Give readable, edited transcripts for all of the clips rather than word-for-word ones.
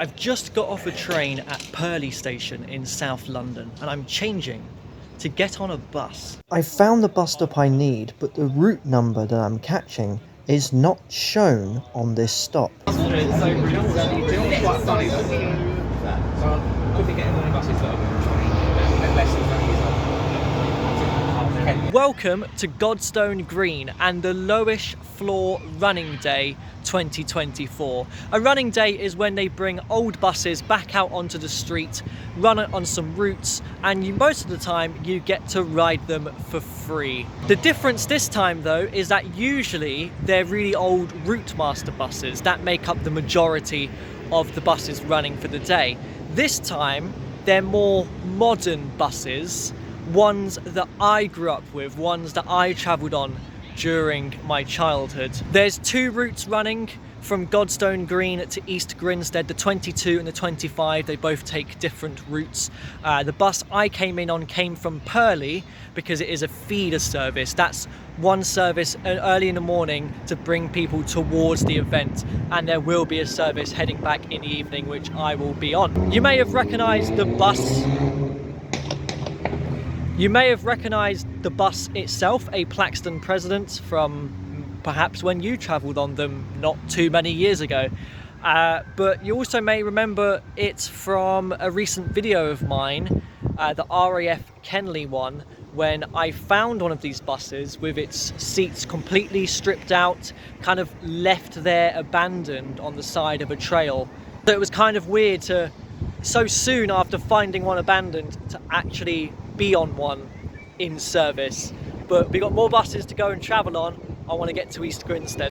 I've just got off a train at Purley Station in South London and I'm changing to get on a bus. I found the bus stop I need, but the route number that I'm catching is not shown on this stop. Welcome to Godstone Green and the Lowish Floor Running Day 2024. A running day is when they bring old buses back out onto the street, run it on some routes, and most of the time you get to ride them for free. The difference this time though is that usually they're really old route master buses that make up the majority of the buses running for the day. This time they're more modern buses, ones that I grew up with, ones that I travelled on during my childhood. There's two routes running from Godstone Green to East Grinstead, the 22 and the 25. They both take different routes. The bus I came in on came from Purley because it is a feeder service. That's one service early in the morning to bring people towards the event, and there will be a service heading back in the evening which I will be on. You may have recognised the bus. You may have recognised the bus itself, a Plaxton President, from perhaps when you travelled on them not too many years ago. But you also may remember it from a recent video of mine, the RAF Kenley one, when I found one of these buses with its seats completely stripped out, kind of left there abandoned on the side of a trail. So it was kind of weird to, so soon after finding one abandoned, to actually be on one in service. But we got more buses to go and travel on. I want to get to East Grinstead.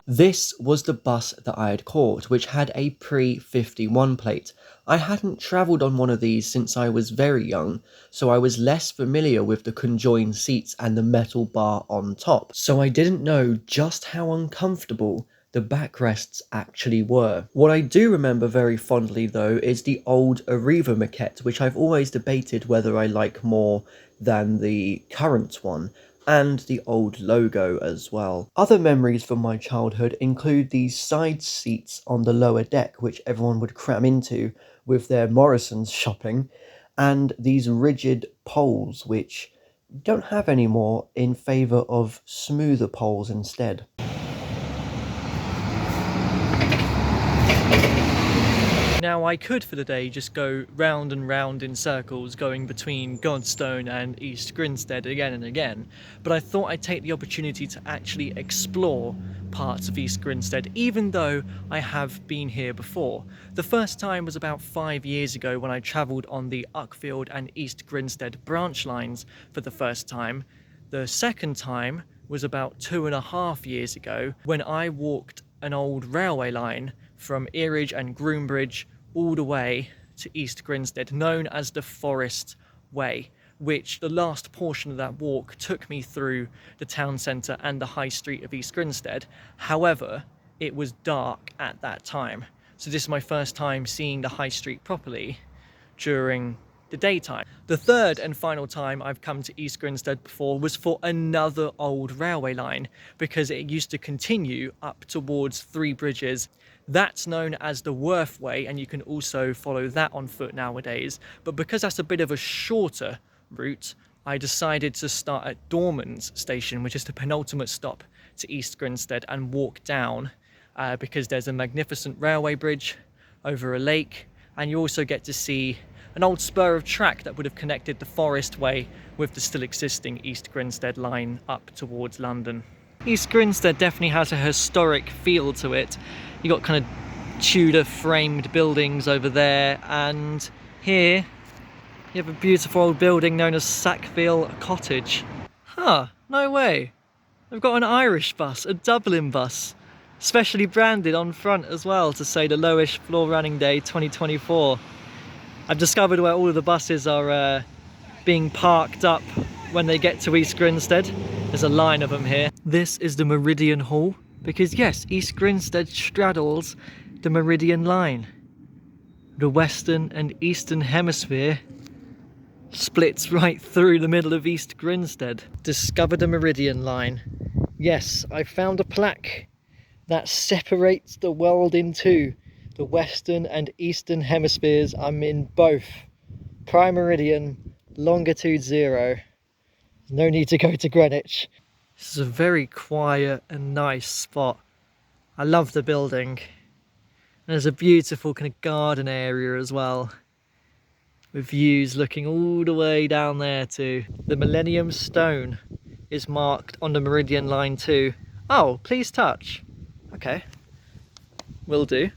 This was the bus that I had caught, which had a pre-51 plate. I hadn't travelled on one of these since I was very young, so I was less familiar with the conjoined seats and the metal bar on top, so I didn't know just how uncomfortable the backrests actually were. What I do remember very fondly though is the old Arriva maquette, which I've always debated whether I like more than the current one, and the old logo as well. Other memories from my childhood include these side seats on the lower deck which everyone would cram into with their Morrison's shopping, and these rigid poles which don't have anymore in favour of smoother poles instead. Now I could for the day just go round and round in circles going between Godstone and East Grinstead again and again, but I thought I'd take the opportunity to actually explore parts of East Grinstead, even though I have been here before. The first time was about 5 years ago when I travelled on the Uckfield and East Grinstead branch lines for the first time. The second time was about 2.5 years ago when I walked an old railway line from Earridge and Groombridge all the way to East Grinstead, known as the Forest Way, which the last portion of that walk took me through the town centre and the high street of East Grinstead. However, it was dark at that time, so this is my first time seeing the high street properly during the daytime. The third and final time I've come to East Grinstead before was for another old railway line, because it used to continue up towards Three Bridges. That's known as the Worth Way, and you can also follow that on foot nowadays. But because that's a bit of a shorter route, I decided to start at Dorman's station, which is the penultimate stop to East Grinstead, and walk down because there's a magnificent railway bridge over a lake, and you also get to see an old spur of track that would have connected the Forest Way with the still existing East Grinstead line up towards London. East Grinstead definitely has a historic feel to it. You got kind of Tudor framed buildings over there, and here you have a beautiful old building known as Sackville Cottage. Huh, no way. They've got an Irish bus, a Dublin bus, specially branded on front as well to say the Lowish Floor Running Day 2024. I've discovered where all of the buses are being parked up when they get to East Grinstead. There's a line of them here. This is the Meridian Hall, because yes, East Grinstead straddles the Meridian line. The Western and Eastern Hemisphere splits right through the middle of East Grinstead. Discover the Meridian line. Yes, I found a plaque that separates the world in two. The western and eastern hemispheres. I'm in both. Prime meridian, longitude 0. No need to go to Greenwich. This is a very quiet and nice spot. I love the building. There's a beautiful kind of garden area as well, with views looking all the way down there too. The Millennium Stone is marked on the meridian line too. Oh, please touch. Okay, will do.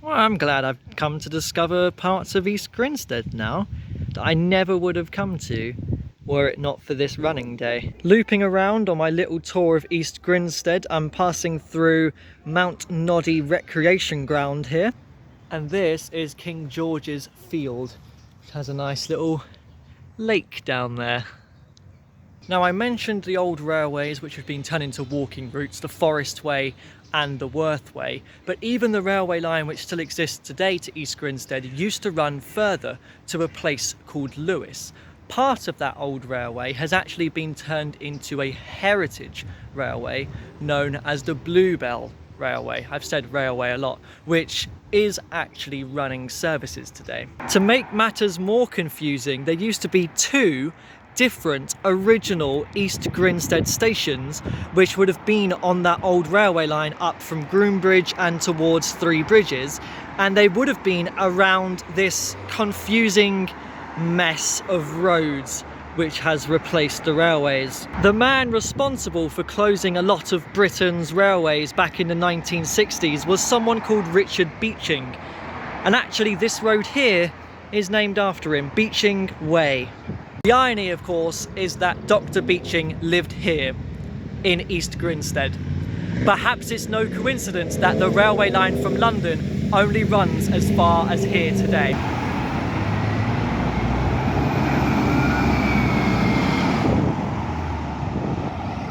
Well, I'm glad I've come to discover parts of East Grinstead now that I never would have come to were it not for this running day. Looping around on my little tour of East Grinstead, I'm passing through Mount Noddy Recreation Ground here. And this is King George's Field, which has a nice little lake down there. Now, I mentioned the old railways which have been turned into walking routes, the Forest Way and the Worth Way, but even the railway line which still exists today to East Grinstead used to run further to a place called Lewes. Part of that old railway has actually been turned into a heritage railway known as the Bluebell Railway. I've said railway a lot, which is actually running services today. To make matters more confusing, there used to be two different original East Grinstead stations which would have been on that old railway line up from Groombridge and towards Three Bridges, and they would have been around this confusing mess of roads which has replaced the railways. The man responsible for closing a lot of Britain's railways back in the 1960s was someone called Richard Beeching, and actually this road here is named after him, Beeching Way. The irony, of course, is that Dr. Beeching lived here in East Grinstead. Perhaps it's no coincidence that the railway line from London only runs as far as here today.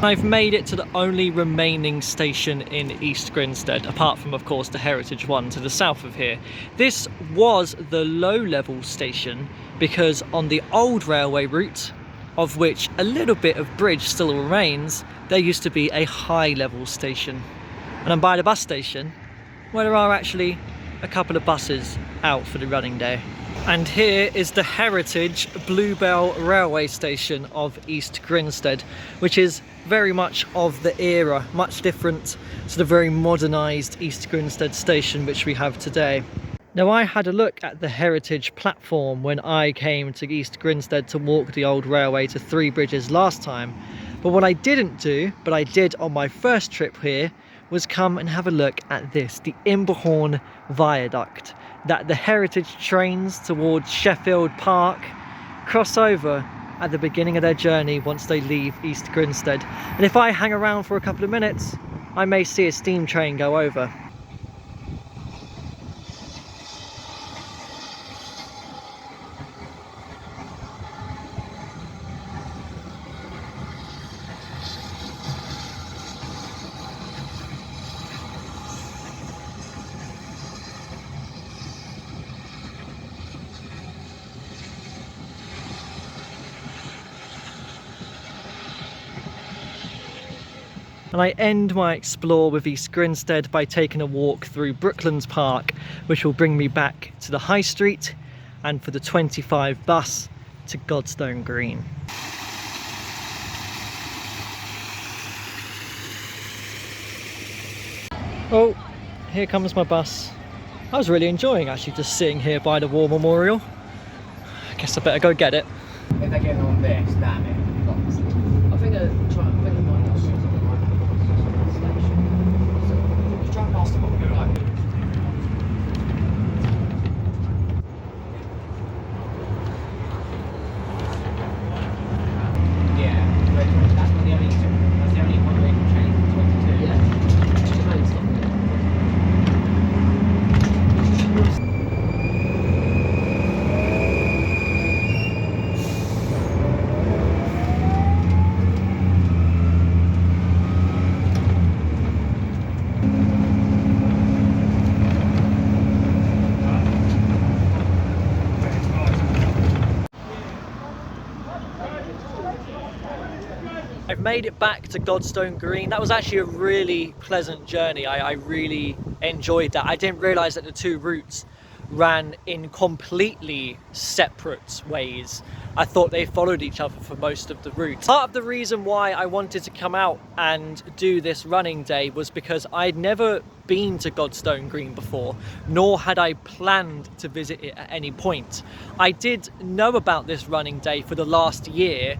I've made it to the only remaining station in East Grinstead, apart from, of course, the heritage one to the south of here. This was the low-level station because on the old railway route, of which a little bit of bridge still remains, there used to be a high-level station. And I'm by the bus station, where there are actually a couple of buses out for the running day. And here is the heritage Bluebell railway station of East Grinstead, which is very much of the era, much different to the very modernised East Grinstead station which we have today. Now, I had a look at the heritage platform when I came to East Grinstead to walk the old railway to Three Bridges last time, but what I didn't do, but I did on my first trip here, was come and have a look at this, the Imberhorn Viaduct, that the heritage trains towards Sheffield Park cross over at the beginning of their journey once they leave East Grinstead. And if I hang around for a couple of minutes, I may see a steam train go over. And I end my explore with East Grinstead by taking a walk through Brooklands Park, which will bring me back to the High Street and for the 25 bus to Godstone Green. Oh, here comes my bus. I was really enjoying actually just sitting here by the War Memorial. I guess I better go get it. If they're getting on this, damn it. I think they're trying. I think they might not shoot on the right station. So just drive past them on the right. Yeah, that's not the only. That's the only one they can change from 22. Yeah. made it back to Godstone Green. That was actually a really pleasant journey. I really enjoyed that. I didn't realise that the two routes ran in completely separate ways. I thought they followed each other for most of the route. Part of the reason why I wanted to come out and do this running day was because I'd never been to Godstone Green before, nor had I planned to visit it at any point. I did know about this running day for the last year,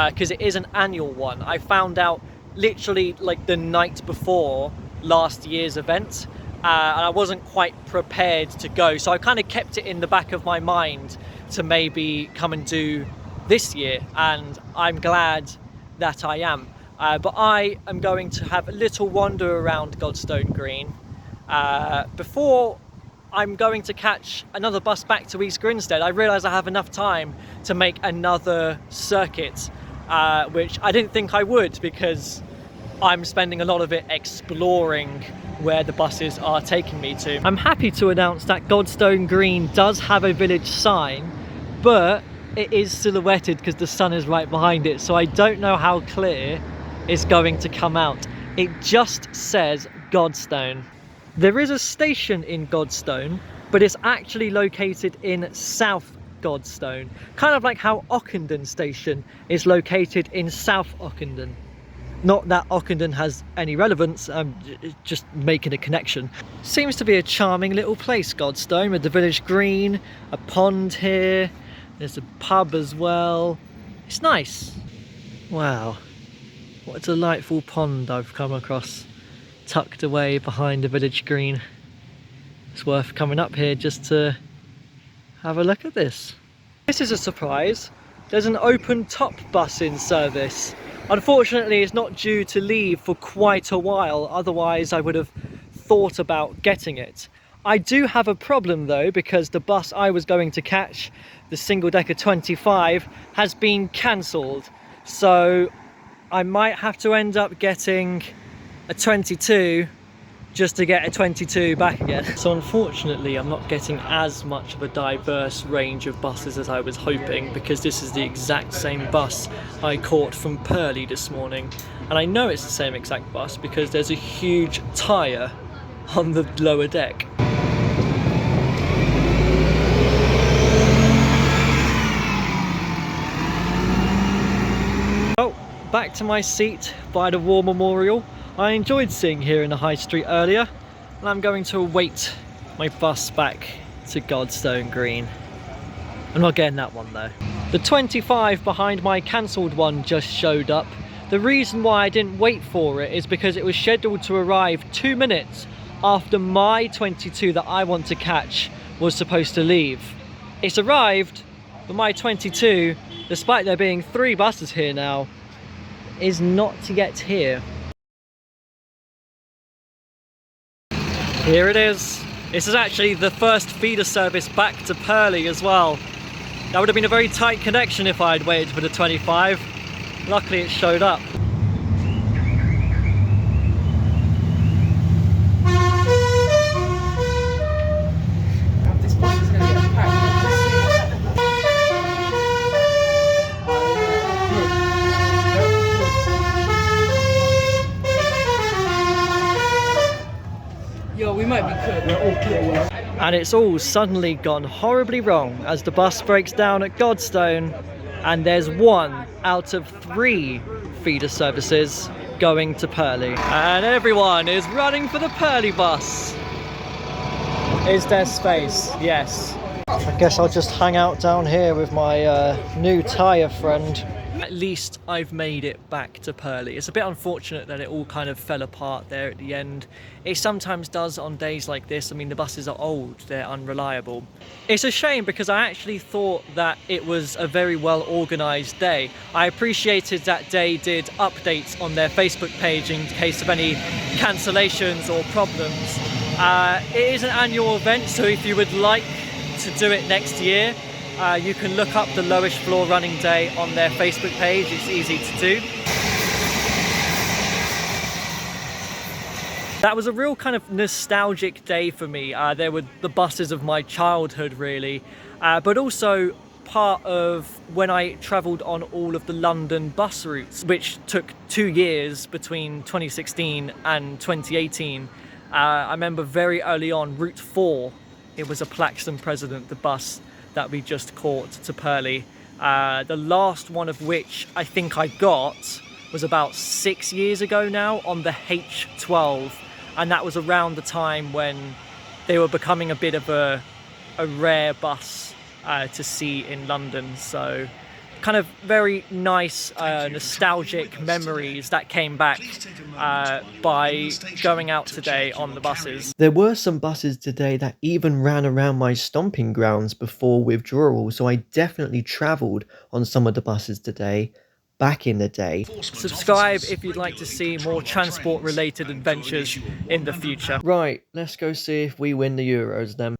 because it is an annual one. I found out literally like the night before last year's event, and I wasn't quite prepared to go, so I kind of kept it in the back of my mind to maybe come and do this year, and I'm glad that I am. But I am going to have a little wander around Godstone Green before I'm going to catch another bus back to East Grinstead. I realise I have enough time to make another circuit, which I didn't think I would, because I'm spending a lot of it exploring where the buses are taking me to. I'm happy to announce that Godstone Green does have a village sign, but it is silhouetted because the sun is right behind it, so I don't know how clear it's going to come out. It just says Godstone. There is a station in Godstone, but it's actually located in South Godstone, kind of like how Ockenden Station is located in South Ockenden. Not that Ockenden has any relevance, I'm just making a connection. Seems to be a charming little place, Godstone, with the village green, a pond here, there's a pub as well. It's nice. Wow, what a delightful pond I've come across, tucked away behind the village green. It's worth coming up here just to have a look at this. This is a surprise. There's an open top bus in service. Unfortunately, it's not due to leave for quite a while, otherwise I would have thought about getting it. I do have a problem though, because the bus I was going to catch, the single decker 25, has been cancelled. So I might have to end up getting a 22 just to get a 22 back again. So unfortunately I'm not getting as much of a diverse range of buses as I was hoping, because this is the exact same bus I caught from Purley this morning. And I know it's the same exact bus because there's a huge tyre on the lower deck. Oh, back to my seat by the War Memorial. I enjoyed seeing here in the High Street earlier, and I'm going to await my bus back to Godstone Green. I'm not getting that one though. The 25 behind my cancelled one just showed up. The reason why I didn't wait for it is because it was scheduled to arrive 2 minutes after my 22 that I want to catch was supposed to leave. It's arrived, but my 22, despite there being 3 buses here now, is not yet here. Here it is. This is actually the first feeder service back to Purley as well. That would have been a very tight connection if I had waited for the 25. Luckily it showed up. This bus is going to get packed. Yo, we might be good. We're all clear. And it's all suddenly gone horribly wrong as the bus breaks down at Godstone, and there's 1 out of 3 feeder services going to Purley. And everyone is running for the Purley bus. Is there space? Yes. I guess I'll just hang out down here with my new tyre friend. At least I've made it back to Purley. It's a bit unfortunate that it all kind of fell apart there at the end. It sometimes does on days like this. I mean, the buses are old, they're unreliable. It's a shame because I actually thought that it was a very well organised day. I appreciated that they did updates on their Facebook page in case of any cancellations or problems. It is an annual event, so if you would like to do it next year, you can look up the Lowish Floor Running Day on their Facebook page. It's easy to do. That was a real kind of nostalgic day for me. There were the buses of my childhood really, but also part of when I travelled on all of the London bus routes, which took 2 years between 2016 and 2018. I remember very early on, Route 4, it was a Plaxton President, the bus that we just caught to Purley. The last one of which I think I got was about 6 years ago now on the H12, and that was around the time when they were becoming a bit of a rare bus to see in London. So kind of very nice nostalgic memories that came back by going out today on the buses. There were some buses today that even ran around my stomping grounds before withdrawal, so I definitely travelled on some of the buses today, back in the day. Subscribe if you'd like to see more transport related adventures in the future. Right, let's go see if we win the Euros then.